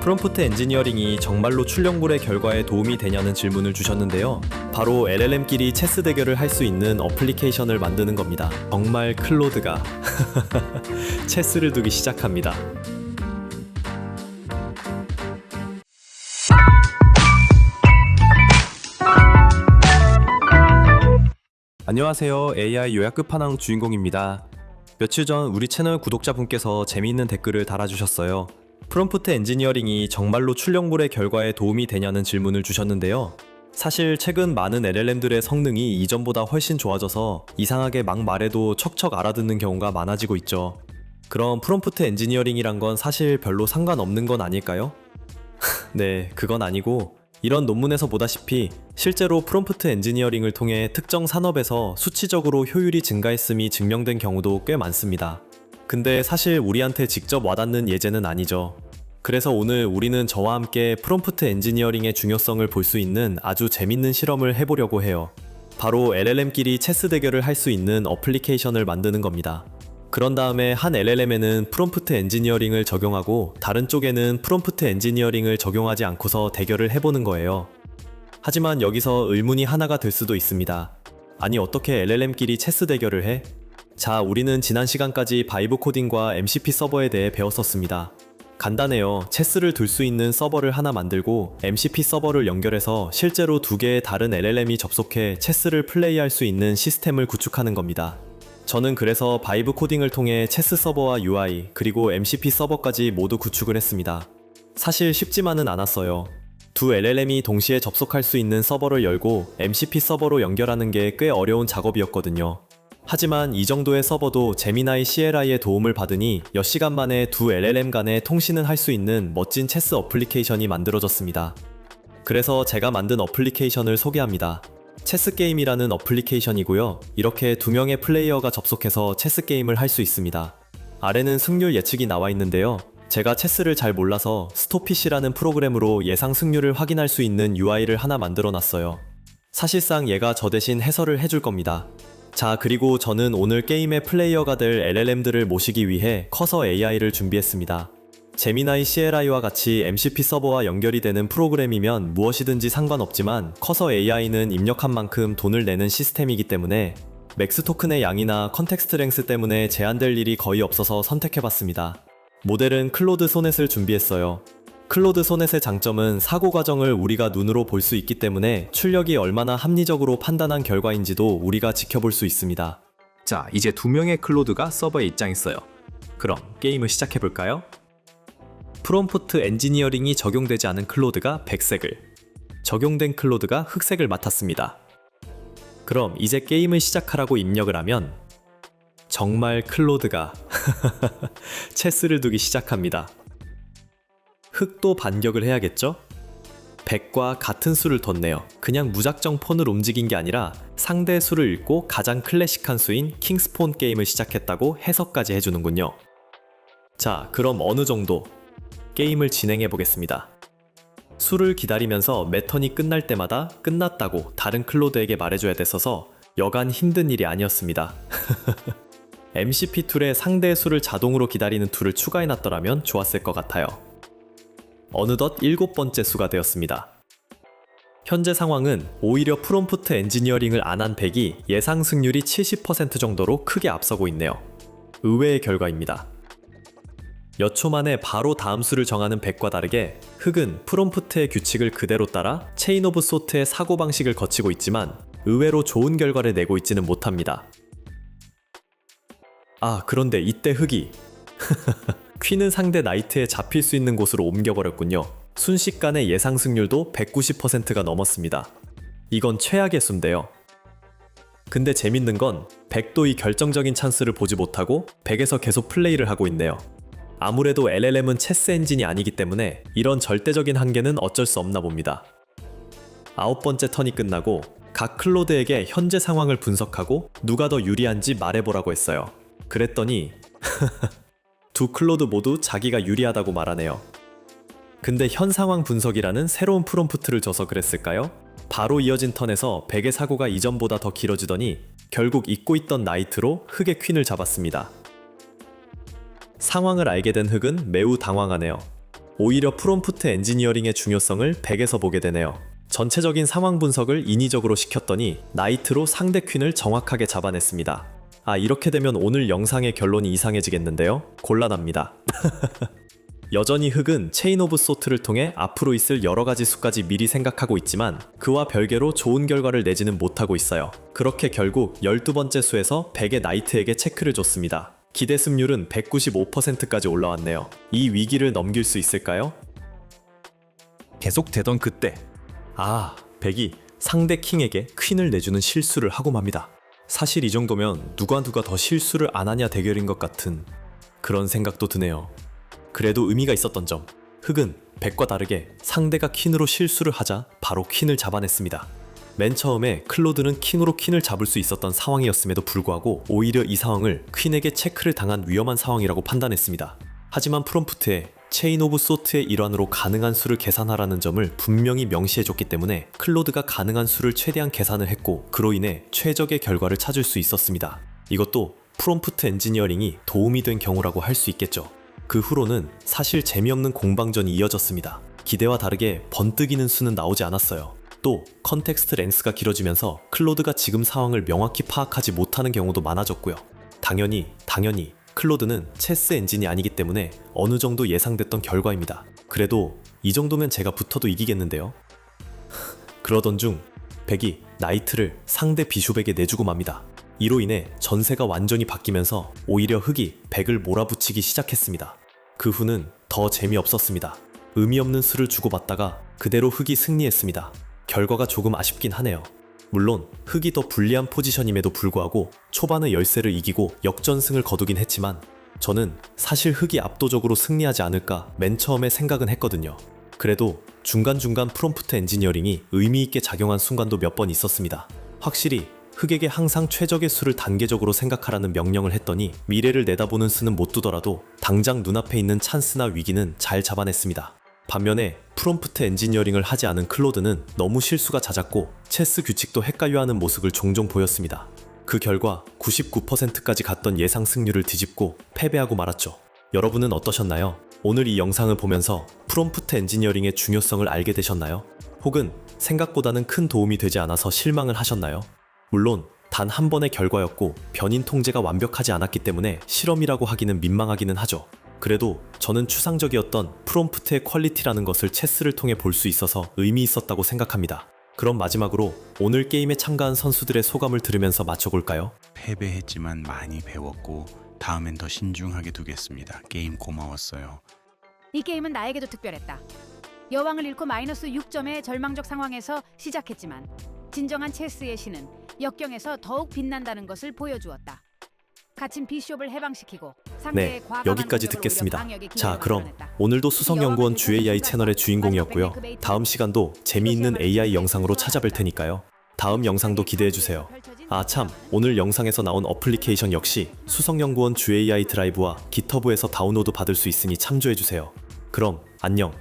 프롬프트 엔지니어링이 정말로 출력물의 결과에 도움이 되냐는 질문을 주셨는데요. 바로 LLM끼리 체스 대결을 할 수 있는 어플리케이션을 만드는 겁니다. 정말 클로드가 체스를 두기 시작합니다. 안녕하세요. AI 요약 끝판왕 주인공입니다. 며칠 전 우리 채널 구독자분께서 재미있는 댓글을 달아주셨어요. 프롬프트 엔지니어링이 정말로 출력물의 결과에 도움이 되냐는 질문을 주셨는데요. 사실 최근 많은 LLM들의 성능이 이전보다 훨씬 좋아져서 이상하게 막 말해도 척척 알아듣는 경우가 많아지고 있죠. 그럼 프롬프트 엔지니어링이란 건 사실 별로 상관없는 건 아닐까요? 네, 그건 아니고 이런 논문에서 보다시피 실제로 프롬프트 엔지니어링을 통해 특정 산업에서 수치적으로 효율이 증가했음이 증명된 경우도 꽤 많습니다. 근데 사실 우리한테 직접 와닿는 예제는 아니죠. 그래서 오늘 우리는 저와 함께 프롬프트 엔지니어링의 중요성을 볼 수 있는 아주 재밌는 실험을 해보려고 해요. 바로 LLM끼리 체스 대결을 할 수 있는 어플리케이션을 만드는 겁니다. 그런 다음에 한 LLM에는 프롬프트 엔지니어링을 적용하고 다른 쪽에는 프롬프트 엔지니어링을 적용하지 않고서 대결을 해보는 거예요. 하지만 여기서 의문이 하나가 들 수도 있습니다. 아니 어떻게 LLM끼리 체스 대결을 해? 자, 우리는 지난 시간까지 바이브 코딩과 MCP 서버에 대해 배웠었습니다. 간단해요. 체스를 둘 수 있는 서버를 하나 만들고 MCP 서버를 연결해서 실제로 두 개의 다른 LLM이 접속해 체스를 플레이할 수 있는 시스템을 구축하는 겁니다. 저는 그래서 바이브 코딩을 통해 체스 서버와 UI 그리고 MCP 서버까지 모두 구축을 했습니다. 사실 쉽지만은 않았어요. 두 LLM이 동시에 접속할 수 있는 서버를 열고 MCP 서버로 연결하는 게 꽤 어려운 작업이었거든요. 하지만 이 정도의 서버도 제미나이 CLI의 도움을 받으니 몇 시간 만에 두 LLM 간의 통신을 할 수 있는 멋진 체스 어플리케이션이 만들어졌습니다. 그래서 제가 만든 어플리케이션을 소개합니다. 체스 게임이라는 어플리케이션이고요. 이렇게 두 명의 플레이어가 접속해서 체스 게임을 할 수 있습니다. 아래는 승률 예측이 나와 있는데요. 제가 체스를 잘 몰라서 스토피시라는 프로그램으로 예상 승률을 확인할 수 있는 UI를 하나 만들어 놨어요. 사실상 얘가 저 대신 해설을 해줄 겁니다. 자, 그리고 저는 오늘 게임의 플레이어가 될 LLM들을 모시기 위해 커서 AI를 준비했습니다. 제미나이 CLI와 같이 MCP 서버와 연결이 되는 프로그램이면 무엇이든지 상관없지만 커서 AI는 입력한 만큼 돈을 내는 시스템이기 때문에 맥스 토큰의 양이나 컨텍스트 랭스 때문에 제한될 일이 거의 없어서 선택해봤습니다. 모델은 클로드 소넷을 준비했어요. 클로드 소넷의 장점은 사고 과정을 우리가 눈으로 볼 수 있기 때문에 출력이 얼마나 합리적으로 판단한 결과인지도 우리가 지켜볼 수 있습니다. 자, 이제 두 명의 클로드가 서버에 입장했어요. 그럼 게임을 시작해볼까요? 프롬프트 엔지니어링이 적용되지 않은 클로드가 백색을, 적용된 클로드가 흑색을 맡았습니다. 그럼 이제 게임을 시작하라고 입력을 하면 정말 클로드가 체스를 두기 시작합니다. 흑도 반격을 해야겠죠? 100과 같은 수를 뒀네요. 그냥 무작정 폰을 움직인 게 아니라 상대 수를 읽고 가장 클래식한 수인 킹스폰 게임을 시작했다고 해석까지 해주는군요. 자, 그럼 어느 정도 게임을 진행해 보겠습니다. 수를 기다리면서 매 턴이 끝날 때마다 끝났다고 다른 클로드에게 말해줘야 됐어서 여간 힘든 일이 아니었습니다. MCP 툴에 상대의 수를 자동으로 기다리는 툴을 추가해놨더라면 좋았을 것 같아요. 어느덧 7번째 수가 되었습니다. 현재 상황은 오히려 프롬프트 엔지니어링을 안 한 100이 예상 승률이 70% 정도로 크게 앞서고 있네요. 의외의 결과입니다. 몇 초 만에 바로 다음 수를 정하는 100과 다르게 흑은 프롬프트의 규칙을 그대로 따라 체인 오브 소트의 사고방식을 거치고 있지만 의외로 좋은 결과를 내고 있지는 못합니다. 아, 그런데 이때 흑이 퀸은 상대 나이트에 잡힐 수 있는 곳으로 옮겨버렸군요. 순식간에 예상 승률도 190%가 넘었습니다. 이건 최악의 수인데요. 근데 재밌는 건 100도 이 결정적인 찬스를 보지 못하고 100에서 계속 플레이를 하고 있네요. 아무래도 LLM은 체스 엔진이 아니기 때문에 이런 절대적인 한계는 어쩔 수 없나 봅니다. 9번째 턴이 끝나고 각 클로드에게 현재 상황을 분석하고 누가 더 유리한지 말해보라고 했어요. 그랬더니 두 클로드 모두 자기가 유리하다고 말하네요. 근데 현 상황 분석이라는 새로운 프롬프트를 줘서 그랬을까요? 바로 이어진 턴에서 100의 사고가 이전보다 더 길어지더니 결국 잊고 있던 나이트로 흑의 퀸을 잡았습니다. 상황을 알게 된 흑은 매우 당황하네요. 오히려 프롬프트 엔지니어링의 중요성을 100에서 보게 되네요. 전체적인 상황 분석을 인위적으로 시켰더니 나이트로 상대 퀸을 정확하게 잡아냈습니다. 이렇게 되면 오늘 영상의 결론이 이상해지겠는데요? 곤란합니다. 여전히 흑은 체인 오브 소트를 통해 앞으로 있을 여러가지 수까지 미리 생각하고 있지만 그와 별개로 좋은 결과를 내지는 못하고 있어요. 그렇게 결국 12번째 수에서 100의 나이트에게 체크를 줬습니다. 기대 승률은 195%까지 올라왔네요. 이 위기를 넘길 수 있을까요? 계속되던 그때 백이 상대 킹에게 퀸을 내주는 실수를 하고 맙니다. 사실 이 정도면 누가 더 실수를 안 하냐 대결인 것 같은 그런 생각도 드네요. 그래도 의미가 있었던 점, 흑은 백과 다르게 상대가 퀸으로 실수를 하자 바로 퀸을 잡아냈습니다. 맨 처음에 클로드는 킹으로 퀸을 잡을 수 있었던 상황이었음에도 불구하고 오히려 이 상황을 퀸에게 체크를 당한 위험한 상황이라고 판단했습니다. 하지만 프롬프트에 체인 오브 소트의 일환으로 가능한 수를 계산하라는 점을 분명히 명시해줬기 때문에 클로드가 가능한 수를 최대한 계산을 했고 그로 인해 최적의 결과를 찾을 수 있었습니다. 이것도 프롬프트 엔지니어링이 도움이 된 경우라고 할 수 있겠죠. 그 후로는 사실 재미없는 공방전이 이어졌습니다. 기대와 다르게 번뜩이는 수는 나오지 않았어요. 또 컨텍스트 렌스가 길어지면서 클로드가 지금 상황을 명확히 파악하지 못하는 경우도 많아졌고요. 당연히 클로드는 체스 엔진이 아니기 때문에 어느 정도 예상됐던 결과입니다. 그래도 이 정도면 제가 붙어도 이기겠는데요? 그러던 중 백이 나이트를 상대 비숍에게 내주고 맙니다. 이로 인해 전세가 완전히 바뀌면서 오히려 흑이 백을 몰아붙이기 시작했습니다. 그 후는 더 재미없었습니다. 의미 없는 수를 주고받다가 그대로 흑이 승리했습니다. 결과가 조금 아쉽긴 하네요. 물론 흑이 더 불리한 포지션임에도 불구하고 초반의 열세를 이기고 역전승을 거두긴 했지만 저는 사실 흑이 압도적으로 승리하지 않을까 맨 처음에 생각은 했거든요. 그래도 중간중간 프롬프트 엔지니어링이 의미있게 작용한 순간도 몇 번 있었습니다. 확실히 흑에게 항상 최적의 수를 단계적으로 생각하라는 명령을 했더니 미래를 내다보는 수는 못 두더라도 당장 눈앞에 있는 찬스나 위기는 잘 잡아냈습니다. 반면에 프롬프트 엔지니어링을 하지 않은 클로드는 너무 실수가 잦았고 체스 규칙도 헷갈려하는 모습을 종종 보였습니다. 그 결과 99%까지 갔던 예상 승률을 뒤집고 패배하고 말았죠. 여러분은 어떠셨나요? 오늘 이 영상을 보면서 프롬프트 엔지니어링의 중요성을 알게 되셨나요? 혹은 생각보다는 큰 도움이 되지 않아서 실망을 하셨나요? 물론 단 한 번의 결과였고 변인 통제가 완벽하지 않았기 때문에 실험이라고 하기는 민망하기는 하죠. 그래도 저는 추상적이었던 프롬프트의 퀄리티라는 것을 체스를 통해 볼 수 있어서 의미 있었다고 생각합니다. 그럼 마지막으로 오늘 게임에 참가한 선수들의 소감을 들으면서 맞춰볼까요? 패배했지만 많이 배웠고 다음엔 더 신중하게 두겠습니다. 게임 고마웠어요. 이 게임은 나에게도 특별했다. 여왕을 잃고 마이너스 6점의 절망적 상황에서 시작했지만 진정한 체스의 신은 역경에서 더욱 빛난다는 것을 보여주었다. 갇힌 비숍을 해방시키고 상대의 과감한 여기까지 공격으로 듣겠습니다. 오히려 방역의 자, 기회를 그럼 마련했다. 오늘도 수성연구원 주 AI 채널의 주인공이었고요. 다음 시간도 재미있는 AI 영상으로 찾아뵐 테니까요. 다음 영상도 기대해주세요. 참, 오늘 영상에서 나온 어플리케이션 역시 수성연구원 주 AI 드라이브와 깃허브에서 다운로드 받을 수 있으니 참조해주세요. 그럼 안녕.